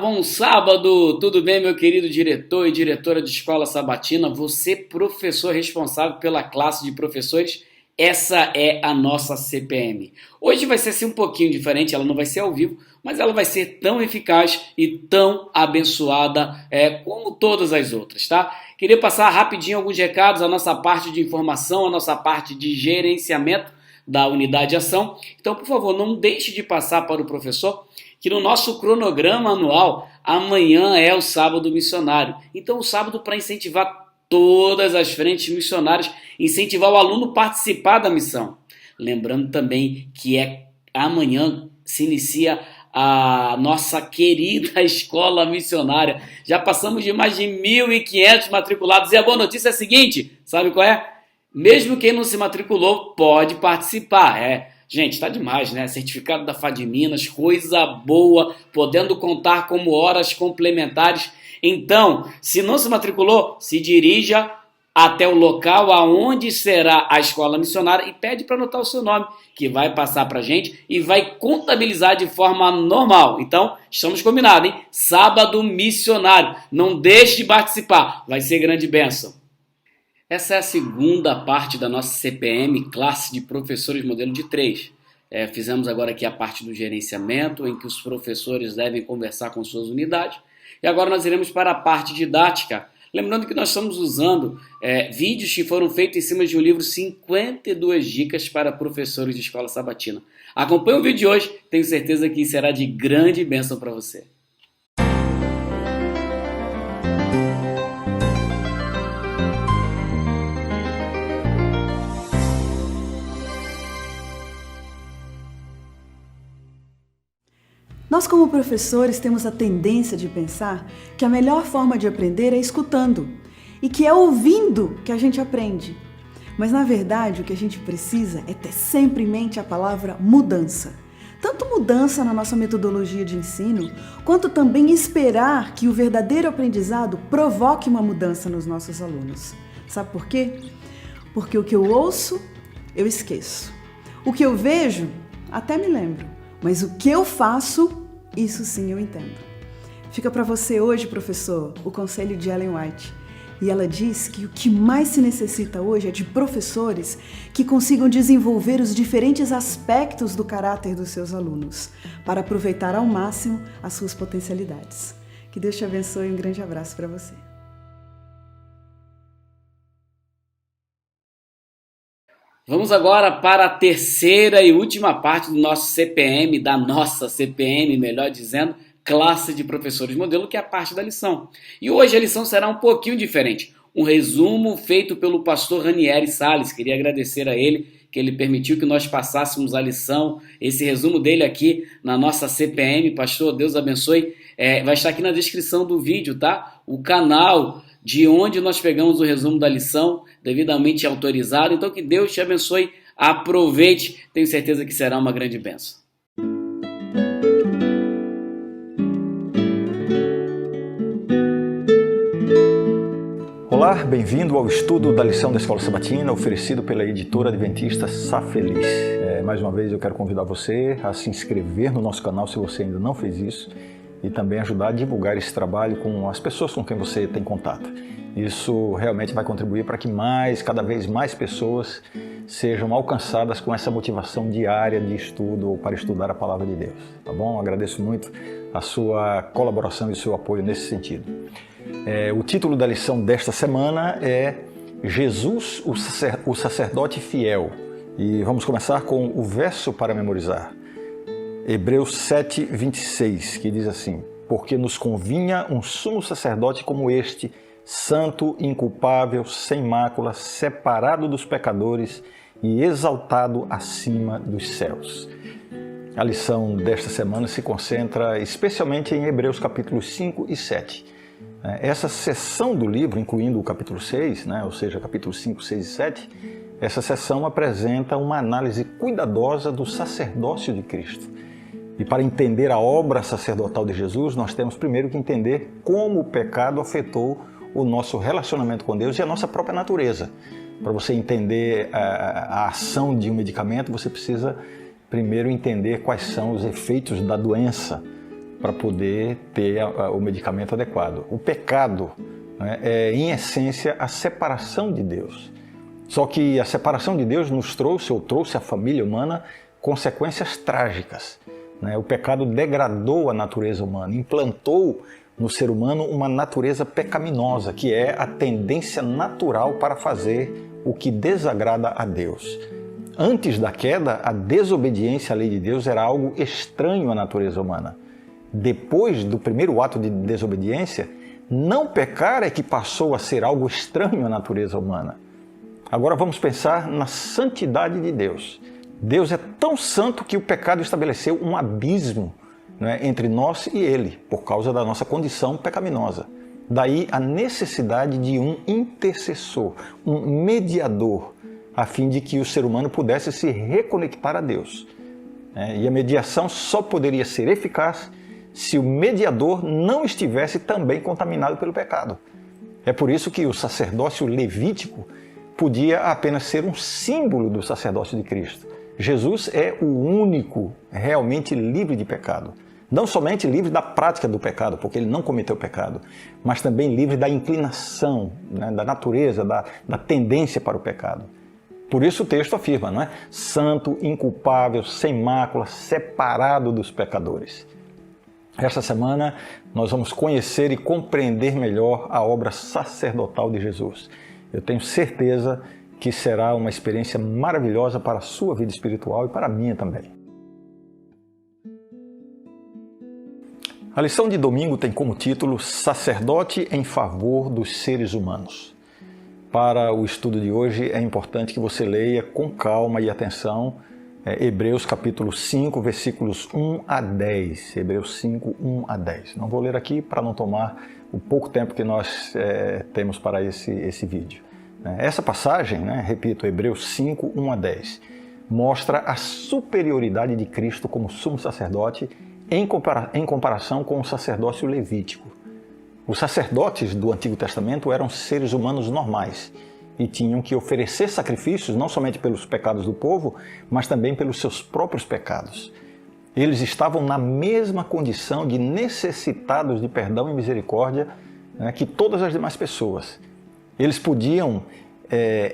bom sábado! Tudo bem, meu querido diretor e diretora de escola sabatina? Você, professor responsável pela classe de professores, essa é a nossa CPM. Hoje vai ser assim um pouquinho diferente, ela não vai ser ao vivo, mas ela vai ser tão eficaz e tão abençoada como todas as outras, tá? Queria passar rapidinho alguns recados, a nossa parte de informação, a nossa parte de gerenciamento da unidade de ação. Então, por favor, não deixe de passar para o professor que no nosso cronograma anual, amanhã é o sábado missionário. Então, o sábado para incentivar todas as frentes missionárias, incentivar o aluno a participar da missão. Lembrando também que amanhã se inicia a nossa querida escola missionária. Já passamos de mais de 1.500 matriculados e a boa notícia é a seguinte, sabe qual é? Mesmo quem não se matriculou pode participar, Gente, tá demais, né? Certificado da Fadminas, coisa boa, podendo contar como horas complementares. Então, se não se matriculou, se dirija até o local aonde será a escola missionária e pede para anotar o seu nome, que vai passar para a gente e vai contabilizar de forma normal. Então, estamos combinados, hein? Sábado missionário. Não deixe de participar, vai ser grande bênção. Essa é a segunda parte da nossa CPM, classe de professores modelo de 3. Fizemos agora aqui a parte do gerenciamento, em que os professores devem conversar com suas unidades. E agora nós iremos para a parte didática. Lembrando que nós estamos usando vídeos que foram feitos em cima de um livro 52 dicas para professores de escola sabatina. Acompanhe o vídeo de hoje, tenho certeza que será de grande bênção para você. Nós, como professores, temos a tendência de pensar que a melhor forma de aprender é escutando e que é ouvindo que a gente aprende. Mas, na verdade, o que a gente precisa é ter sempre em mente a palavra mudança. Tanto mudança na nossa metodologia de ensino, quanto também esperar que o verdadeiro aprendizado provoque uma mudança nos nossos alunos. Sabe por quê? Porque o que eu ouço, eu esqueço. O que eu vejo, até me lembro. Mas o que eu faço, isso sim eu entendo. Fica para você hoje, professor, o conselho de Ellen White. E ela diz que o que mais se necessita hoje é de professores que consigam desenvolver os diferentes aspectos do caráter dos seus alunos, para aproveitar ao máximo as suas potencialidades. Que Deus te abençoe e um grande abraço para você. Vamos agora para a terceira e última parte do nosso CPM, da nossa CPM, melhor dizendo, classe de professores modelo, que é a parte da lição. E hoje a lição será um pouquinho diferente. Um resumo feito pelo pastor Ranieri Salles. Queria agradecer a ele, que ele permitiu que nós passássemos a lição, esse resumo dele aqui na nossa CPM. Pastor, Deus abençoe. Vai estar aqui na descrição do vídeo, tá? O canal de onde nós pegamos o resumo da lição, devidamente autorizado. Então, que Deus te abençoe, aproveite, tenho certeza que será uma grande bênção. Olá, bem-vindo ao estudo da lição da Escola Sabatina, oferecido pela editora adventista Sá Feliz. Mais uma vez eu quero convidar você a se inscrever no nosso canal se você ainda não fez isso, e também ajudar a divulgar esse trabalho com as pessoas com quem você tem contato. Isso realmente vai contribuir para que cada vez mais pessoas sejam alcançadas com essa motivação diária de estudo ou para estudar a Palavra de Deus, tá bom? Agradeço muito a sua colaboração e o seu apoio nesse sentido. O título da lição desta semana é Jesus, o sacerdote fiel. E vamos começar com o verso para memorizar. Hebreus 7, 26, que diz assim: porque nos convinha um sumo sacerdote como este, santo, inculpável, sem mácula, separado dos pecadores e exaltado acima dos céus. A lição desta semana se concentra especialmente em Hebreus capítulos 5 e 7. Essa seção do livro, incluindo o capítulo 6, ou seja, capítulos 5, 6 e 7, essa seção apresenta uma análise cuidadosa do sacerdócio de Cristo. E para entender a obra sacerdotal de Jesus, nós temos primeiro que entender como o pecado afetou o nosso relacionamento com Deus e a nossa própria natureza. Para você entender a ação de um medicamento, você precisa primeiro entender quais são os efeitos da doença para poder ter o medicamento adequado. O pecado, né, é, em essência, a separação de Deus. Só que a separação de Deus nos trouxe à família humana consequências trágicas. Né? O pecado degradou a natureza humana, implantou no ser humano uma natureza pecaminosa, que é a tendência natural para fazer o que desagrada a Deus. Antes da queda, a desobediência à lei de Deus era algo estranho à natureza humana. Depois do primeiro ato de desobediência, não pecar é que passou a ser algo estranho à natureza humana. Agora vamos pensar na santidade de Deus. Deus é tão santo que o pecado estabeleceu um abismo, né, entre nós e Ele, por causa da nossa condição pecaminosa. Daí a necessidade de um intercessor, um mediador, a fim de que o ser humano pudesse se reconectar a Deus. E a mediação só poderia ser eficaz se o mediador não estivesse também contaminado pelo pecado. É por isso que o sacerdócio levítico podia apenas ser um símbolo do sacerdócio de Cristo. Jesus é o único realmente livre de pecado. Não somente livre da prática do pecado, porque ele não cometeu pecado, mas também livre da inclinação, né, da natureza, da tendência para o pecado. Por isso o texto afirma, não é? Santo, inculpável, sem mácula, separado dos pecadores. Esta semana nós vamos conhecer e compreender melhor a obra sacerdotal de Jesus. Eu tenho certeza que será uma experiência maravilhosa para a sua vida espiritual e para a minha também. A lição de domingo tem como título Sacerdote em favor dos seres humanos. Para o estudo de hoje é importante que você leia com calma e atenção Hebreus capítulo 5, versículos 1 a 10. Hebreus 5, 1 a 10. Não vou ler aqui para não tomar o pouco tempo que nós temos para esse vídeo. Essa passagem, né, repito, Hebreus 5, 1 a 10, mostra a superioridade de Cristo como sumo sacerdote em comparação com o sacerdócio levítico. Os sacerdotes do Antigo Testamento eram seres humanos normais e tinham que oferecer sacrifícios não somente pelos pecados do povo, mas também pelos seus próprios pecados. Eles estavam na mesma condição de necessitados de perdão e misericórdia, né, que todas as demais pessoas. Eles podiam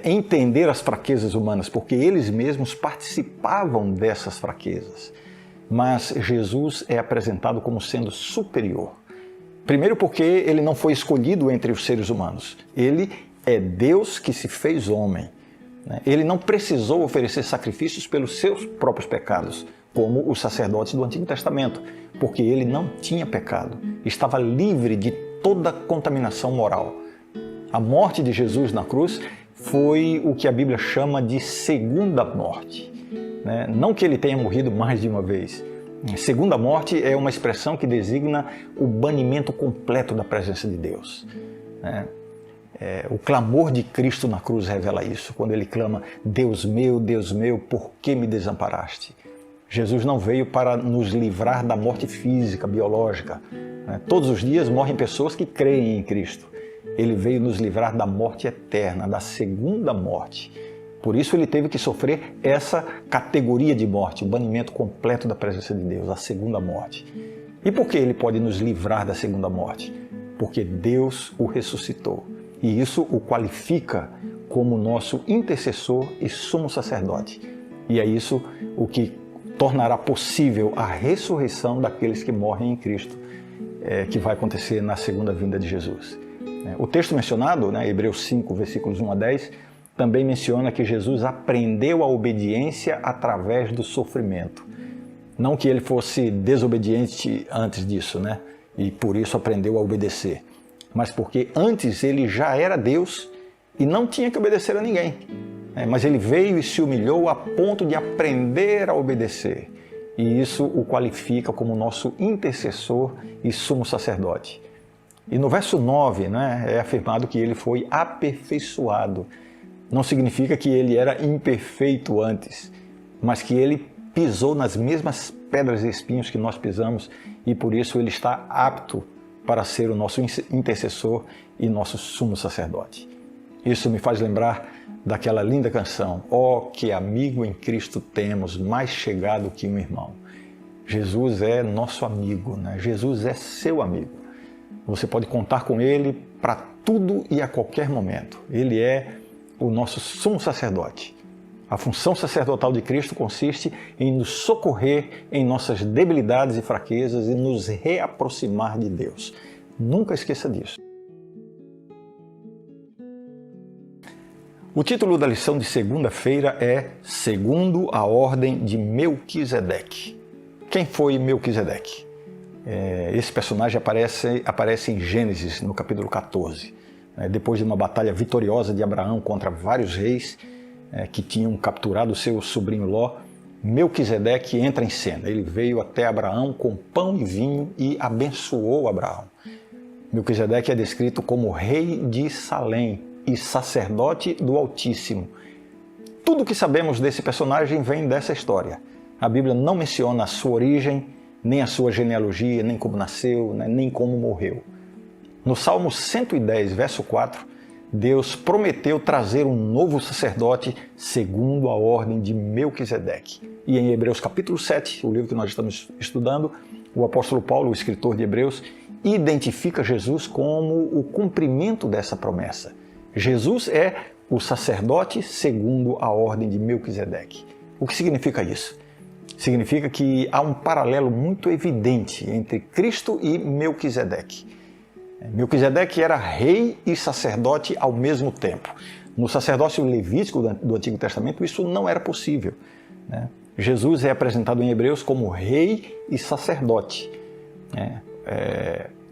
entender as fraquezas humanas, porque eles mesmos participavam dessas fraquezas. Mas Jesus é apresentado como sendo superior. Primeiro porque ele não foi escolhido entre os seres humanos. Ele é Deus que se fez homem. Ele não precisou oferecer sacrifícios pelos seus próprios pecados, como os sacerdotes do Antigo Testamento, porque ele não tinha pecado. Estava livre de toda contaminação moral. A morte de Jesus na cruz foi o que a Bíblia chama de segunda morte. Não que ele tenha morrido mais de uma vez. Segunda morte é uma expressão que designa o banimento completo da presença de Deus. O clamor de Cristo na cruz revela isso, quando ele clama, Deus meu, por que me desamparaste? Jesus não veio para nos livrar da morte física, biológica. Todos os dias morrem pessoas que creem em Cristo. Ele veio nos livrar da morte eterna, da segunda morte. Por isso ele teve que sofrer essa categoria de morte, o banimento completo da presença de Deus, a segunda morte. E por que ele pode nos livrar da segunda morte? Porque Deus o ressuscitou. E isso o qualifica como nosso intercessor e sumo sacerdote. E é isso o que tornará possível a ressurreição daqueles que morrem em Cristo, que vai acontecer na segunda vinda de Jesus. O texto mencionado, Hebreus 5, versículos 1 a 10, também menciona que Jesus aprendeu a obediência através do sofrimento. Não que ele fosse desobediente antes disso, e por isso aprendeu a obedecer. Mas porque antes ele já era Deus e não tinha que obedecer a ninguém. Mas ele veio e se humilhou a ponto de aprender a obedecer. E isso o qualifica como nosso intercessor e sumo sacerdote. E no verso 9, é afirmado que ele foi aperfeiçoado. Não significa que ele era imperfeito antes, mas que ele pisou nas mesmas pedras e espinhos que nós pisamos e por isso ele está apto para ser o nosso intercessor e nosso sumo sacerdote. Isso me faz lembrar daquela linda canção, ó, que amigo em Cristo temos, mais chegado que um irmão. Jesus é nosso amigo, né? Jesus é seu amigo. Você pode contar com Ele para tudo e a qualquer momento. Ele é o nosso sumo sacerdote. A função sacerdotal de Cristo consiste em nos socorrer em nossas debilidades e fraquezas e nos reaproximar de Deus. Nunca esqueça disso. O título da lição de segunda-feira é Segundo a Ordem de Melquisedeque. Quem foi Melquisedeque? Esse personagem aparece em Gênesis, no capítulo 14. Depois de uma batalha vitoriosa de Abraão contra vários reis que tinham capturado seu sobrinho Ló, Melquisedeque entra em cena. Ele veio até Abraão com pão e vinho e abençoou Abraão. Melquisedeque é descrito como rei de Salém e sacerdote do Altíssimo. Tudo o que sabemos desse personagem vem dessa história. A Bíblia não menciona a sua origem, nem a sua genealogia, nem como nasceu, nem como morreu. No Salmo 110, verso 4, Deus prometeu trazer um novo sacerdote segundo a ordem de Melquisedeque. E em Hebreus capítulo 7, o livro que nós estamos estudando, o apóstolo Paulo, o escritor de Hebreus, identifica Jesus como o cumprimento dessa promessa. Jesus é o sacerdote segundo a ordem de Melquisedeque. O que significa isso? Significa que há um paralelo muito evidente entre Cristo e Melquisedeque. Melquisedeque era rei e sacerdote ao mesmo tempo. No sacerdócio levítico do Antigo Testamento, isso não era possível. Jesus é apresentado em Hebreus como rei e sacerdote.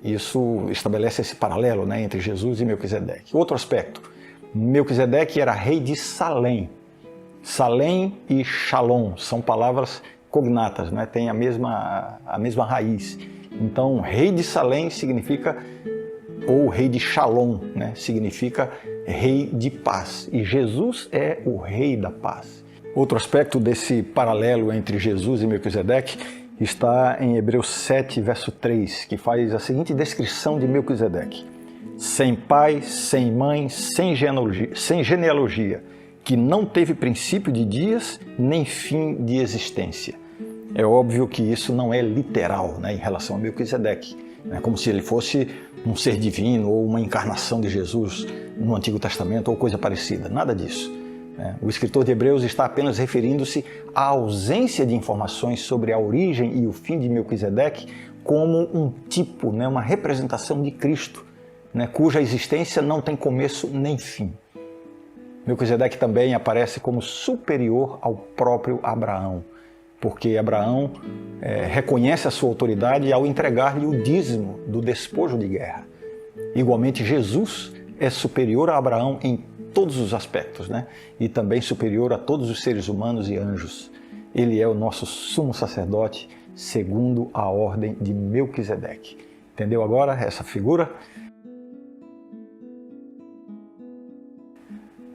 Isso estabelece esse paralelo entre Jesus e Melquisedeque. Outro aspecto, Melquisedeque era rei de Salém. Salém e Shalom são palavras cognatas, tem a mesma raiz. Então, rei de Salém significa, ou rei de Shalom, significa rei de paz. E Jesus é o rei da paz. Outro aspecto desse paralelo entre Jesus e Melquisedeque está em Hebreus 7, verso 3, que faz a seguinte descrição de Melquisedeque. Sem pai, sem mãe, sem genealogia, que não teve princípio de dias, nem fim de existência. É óbvio que isso não é literal em relação a Melquisedeque, como se ele fosse um ser divino ou uma encarnação de Jesus no Antigo Testamento ou coisa parecida, nada disso. O escritor de Hebreus está apenas referindo-se à ausência de informações sobre a origem e o fim de Melquisedeque como um tipo, uma representação de Cristo, cuja existência não tem começo nem fim. Melquisedeque também aparece como superior ao próprio Abraão, porque Abraão reconhece a sua autoridade ao entregar-lhe o dízimo do despojo de guerra. Igualmente, Jesus é superior a Abraão em todos os aspectos, e também superior a todos os seres humanos e anjos. Ele é o nosso sumo sacerdote segundo a ordem de Melquisedeque. Entendeu agora essa figura?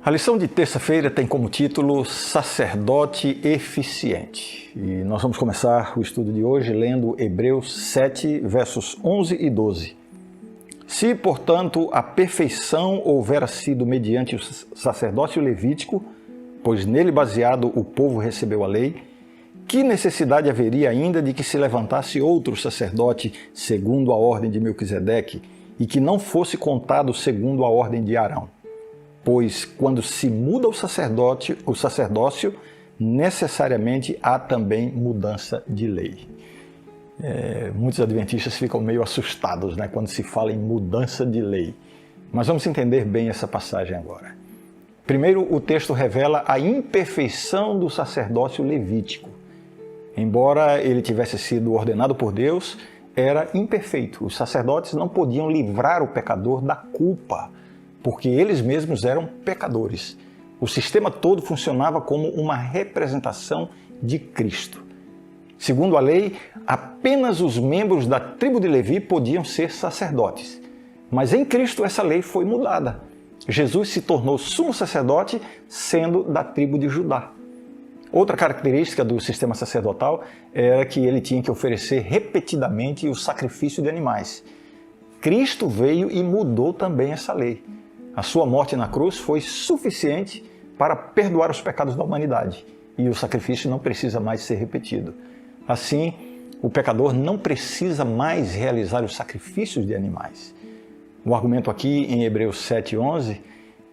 A lição de terça-feira tem como título Sacerdote Eficiente. E nós vamos começar o estudo de hoje lendo Hebreus 7, versos 11 e 12. Se, portanto, a perfeição houvera sido mediante o sacerdócio levítico, pois nele baseado o povo recebeu a lei, que necessidade haveria ainda de que se levantasse outro sacerdote segundo a ordem de Melquisedeque e que não fosse contado segundo a ordem de Arão? Pois quando se muda o sacerdócio, necessariamente há também mudança de lei. Muitos adventistas ficam meio assustados quando se fala em mudança de lei. Mas vamos entender bem essa passagem agora. Primeiro, o texto revela a imperfeição do sacerdócio levítico. Embora ele tivesse sido ordenado por Deus, era imperfeito. Os sacerdotes não podiam livrar o pecador da culpa, porque eles mesmos eram pecadores. O sistema todo funcionava como uma representação de Cristo. Segundo a lei, apenas os membros da tribo de Levi podiam ser sacerdotes. Mas em Cristo essa lei foi mudada. Jesus se tornou sumo sacerdote sendo da tribo de Judá. Outra característica do sistema sacerdotal era que ele tinha que oferecer repetidamente o sacrifício de animais. Cristo veio e mudou também essa lei. A sua morte na cruz foi suficiente para perdoar os pecados da humanidade e o sacrifício não precisa mais ser repetido. Assim, o pecador não precisa mais realizar os sacrifícios de animais. O argumento aqui em Hebreus 7:11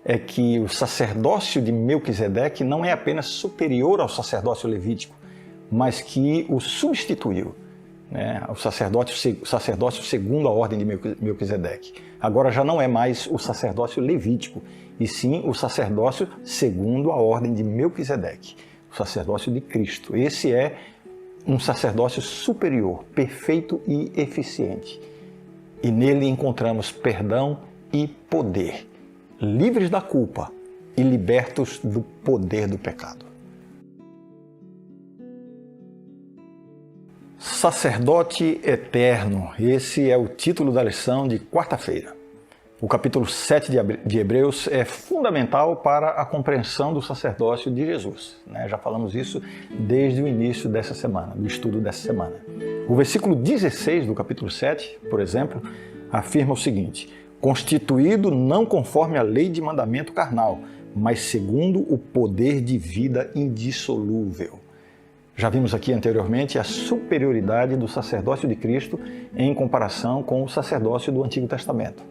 é que o sacerdócio de Melquisedeque não é apenas superior ao sacerdócio levítico, mas que o substituiu, né? O sacerdócio segundo a ordem de Melquisedeque. Agora já não é mais o sacerdócio levítico, e sim o sacerdócio segundo a ordem de Melquisedeque, o sacerdócio de Cristo. Esse é um sacerdócio superior, perfeito e eficiente. E nele encontramos perdão e poder, livres da culpa e libertos do poder do pecado. Sacerdote eterno, esse é o título da lição de quarta-feira. O capítulo 7 de Hebreus é fundamental para a compreensão do sacerdócio de Jesus, né? Já falamos isso desde o início dessa semana, do estudo dessa semana. O versículo 16 do capítulo 7, por exemplo, afirma o seguinte: constituído não conforme a lei de mandamento carnal, mas segundo o poder de vida indissolúvel. Já vimos aqui anteriormente a superioridade do sacerdócio de Cristo em comparação com o sacerdócio do Antigo Testamento.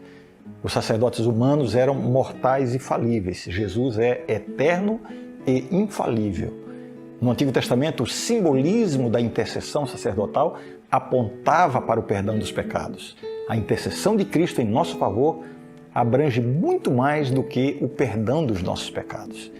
Os sacerdotes humanos eram mortais e falíveis. Jesus é eterno e infalível. No Antigo Testamento, o simbolismo da intercessão sacerdotal apontava para o perdão dos pecados. A intercessão de Cristo em nosso favor abrange muito mais do que o perdão dos nossos pecados.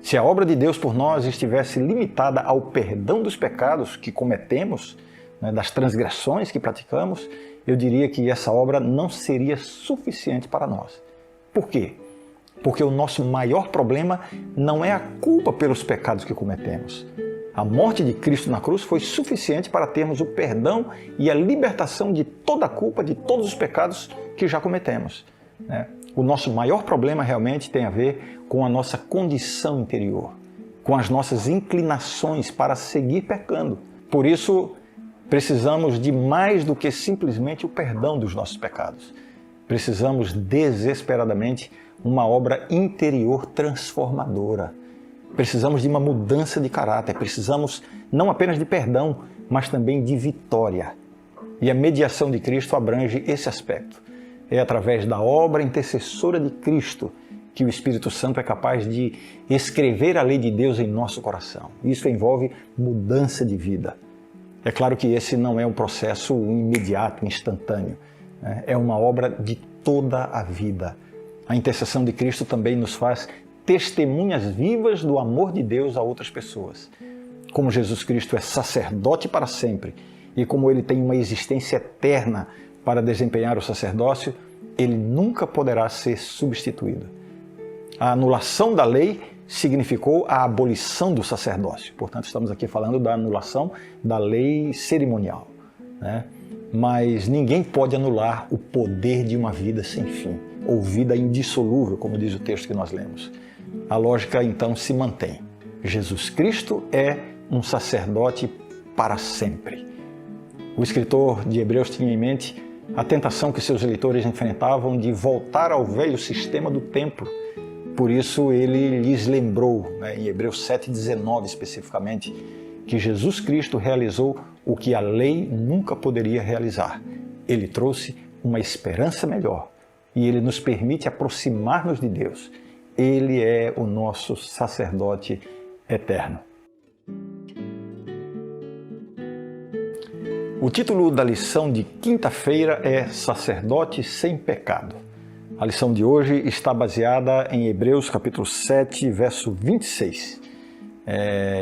Se a obra de Deus por nós estivesse limitada ao perdão dos pecados que cometemos, né, das transgressões que praticamos, eu diria que essa obra não seria suficiente para nós. Por quê? Porque o nosso maior problema não é a culpa pelos pecados que cometemos. A morte de Cristo na cruz foi suficiente para termos o perdão e a libertação de toda a culpa, de todos os pecados que já cometemos, né? O nosso maior problema realmente tem a ver com a nossa condição interior, com as nossas inclinações para seguir pecando. Por isso, precisamos de mais do que simplesmente o perdão dos nossos pecados. Precisamos desesperadamente uma obra interior transformadora. Precisamos de uma mudança de caráter. Precisamos não apenas de perdão, mas também de vitória. E a mediação de Cristo abrange esse aspecto. É através da obra intercessora de Cristo que o Espírito Santo é capaz de escrever a lei de Deus em nosso coração. Isso envolve mudança de vida. É claro que esse não é um processo imediato, instantâneo. É uma obra de toda a vida. A intercessão de Cristo também nos faz testemunhas vivas do amor de Deus a outras pessoas. Como Jesus Cristo é sacerdote para sempre e como ele tem uma existência eterna para desempenhar o sacerdócio, ele nunca poderá ser substituído. A anulação da lei significou a abolição do sacerdócio. Portanto, estamos aqui falando da anulação da lei cerimonial, né? Mas ninguém pode anular o poder de uma vida sem fim, ou vida indissolúvel, como diz o texto que nós lemos. A lógica, então, se mantém. Jesus Cristo é um sacerdote para sempre. O escritor de Hebreus tinha em mente a tentação que seus leitores enfrentavam de voltar ao velho sistema do templo. Por isso ele lhes lembrou, em Hebreus 7,19 especificamente, que Jesus Cristo realizou o que a lei nunca poderia realizar. Ele trouxe uma esperança melhor e ele nos permite aproximar-nos de Deus. Ele é o nosso sacerdote eterno. O título da lição de quinta-feira é Sacerdote sem Pecado. A lição de hoje está baseada em Hebreus capítulo 7, verso 26.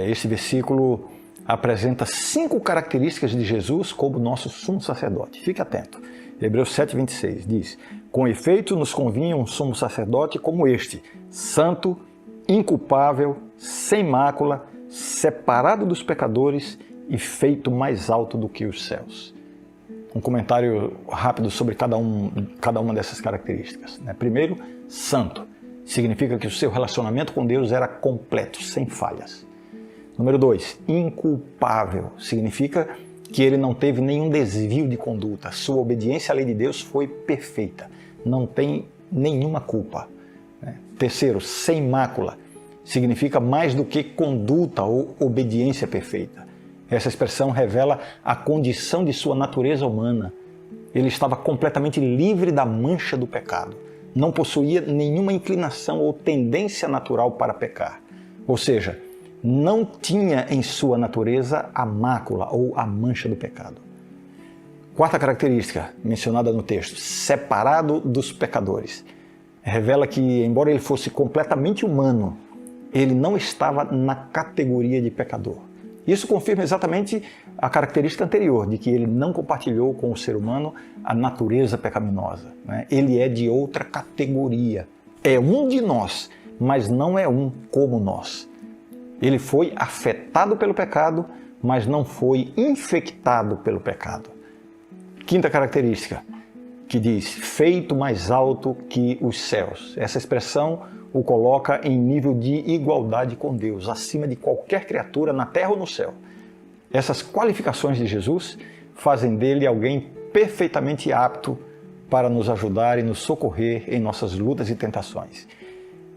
Esse versículo apresenta 5 características de Jesus como nosso sumo sacerdote. Fique atento. Hebreus 7, 26 diz: com efeito nos convinha um sumo sacerdote como este, santo, inculpável, sem mácula, separado dos pecadores e feito mais alto do que os céus. Um comentário rápido sobre cada uma dessas características. Primeiro, santo. Significa que o seu relacionamento com Deus era completo, sem falhas. Número 2, inculpável. Significa que ele não teve nenhum desvio de conduta. Sua obediência à lei de Deus foi perfeita. Não tem nenhuma culpa. Terceiro, sem mácula. Significa mais do que conduta ou obediência perfeita. Essa expressão revela a condição de sua natureza humana. Ele estava completamente livre da mancha do pecado. Não possuía nenhuma inclinação ou tendência natural para pecar. Ou seja, não tinha em sua natureza a mácula ou a mancha do pecado. Quarta característica mencionada no texto, separado dos pecadores. Revela que, embora ele fosse completamente humano, ele não estava na categoria de pecador. Isso confirma exatamente a característica anterior, de que ele não compartilhou com o ser humano a natureza pecaminosa, né? Ele é de outra categoria. É um de nós, mas não é um como nós. Ele foi afetado pelo pecado, mas não foi infectado pelo pecado. Quinta característica, que diz, feito mais alto que os céus. Essa expressão o coloca em nível de igualdade com Deus, acima de qualquer criatura na terra ou no céu. Essas qualificações de Jesus fazem dele alguém perfeitamente apto para nos ajudar e nos socorrer em nossas lutas e tentações.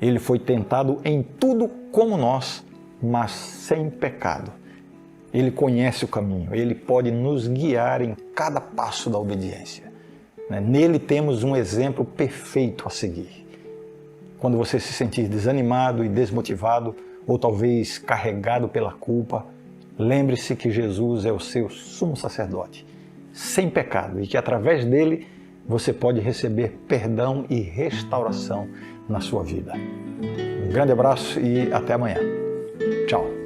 Ele foi tentado em tudo como nós, mas sem pecado. Ele conhece o caminho, ele pode nos guiar em cada passo da obediência. Nele temos um exemplo perfeito a seguir. Quando você se sentir desanimado e desmotivado, ou talvez carregado pela culpa, lembre-se que Jesus é o seu sumo sacerdote, sem pecado, e que através dele você pode receber perdão e restauração na sua vida. Um grande abraço e até amanhã. Tchau.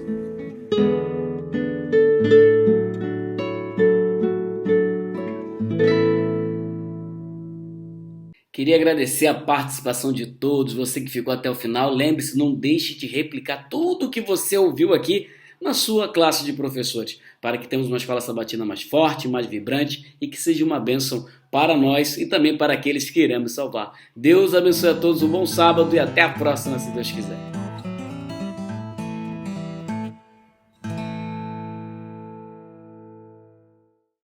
Queria agradecer a participação de todos, você que ficou até o final. Lembre-se, não deixe de replicar tudo o que você ouviu aqui na sua classe de professores, para que tenhamos uma escola sabatina mais forte, mais vibrante e que seja uma bênção para nós e também para aqueles que iremos salvar. Deus abençoe a todos, um bom sábado e até a próxima, se Deus quiser.